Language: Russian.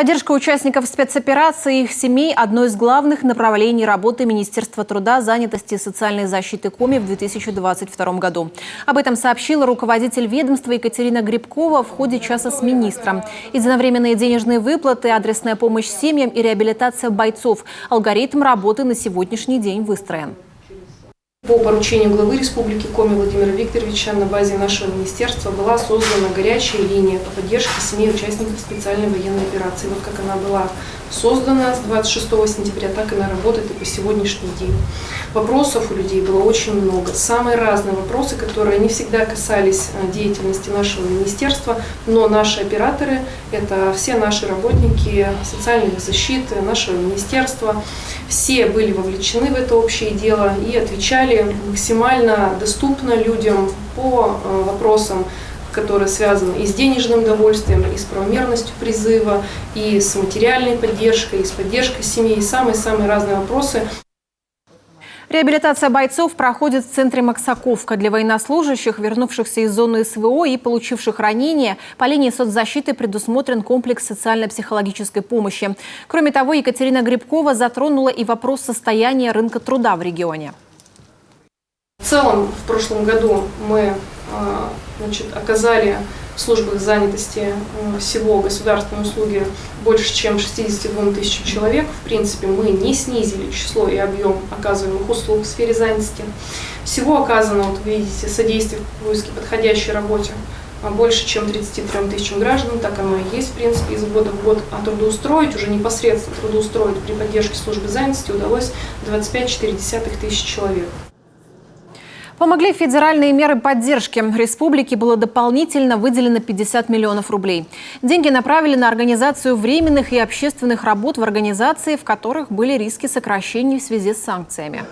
Поддержка участников спецоперации и их семей – одно из главных направлений работы Министерства труда, занятости и социальной защиты Коми в 2022 году. Об этом сообщила руководитель ведомства Екатерина Грибкова в ходе часа с министром. Единовременные денежные выплаты, адресная помощь семьям и реабилитация бойцов. Алгоритм работы на сегодняшний день выстроен. По поручению главы Республики Коми Владимира Викторовича на базе нашего министерства была создана горячая линия по поддержке семей участников специальной военной операции. Вот как она была создана с 26 сентября, так и она работает и по сегодняшний день. Вопросов у людей было очень много. Самые разные вопросы, которые не всегда касались деятельности нашего министерства, но наши операторы, это все наши работники социальной защиты нашего министерства, все были вовлечены в это общее дело и отвечали максимально доступно людям по вопросам, которые связаны и с денежным довольствием, и с правомерностью призыва, и с материальной поддержкой, и с поддержкой семьи, и самые-самые разные вопросы. Реабилитация бойцов проходит в центре Максаковка. Для военнослужащих, вернувшихся из зоны СВО и получивших ранения, по линии соцзащиты предусмотрен комплекс социально-психологической помощи. Кроме того, Екатерина Грибкова затронула и вопрос состояния рынка труда в регионе. В целом, в прошлом году мы оказали в службах занятости всего государственной услуги больше, чем 62 тысячам человек. В принципе, мы не снизили число и объем оказываемых услуг в сфере занятости. Всего оказано, вот видите, содействие в поиске подходящей работе больше, чем 33 тысячам граждан. Так оно и есть, в принципе, из года в год. А трудоустроить, уже непосредственно трудоустроить при поддержке службы занятости удалось 25,4 тысяч человек. Помогли федеральные меры поддержки. Республике было дополнительно выделено 50 миллионов рублей. Деньги направили на организацию временных и общественных работ в организации, в которых были риски сокращений в связи с санкциями.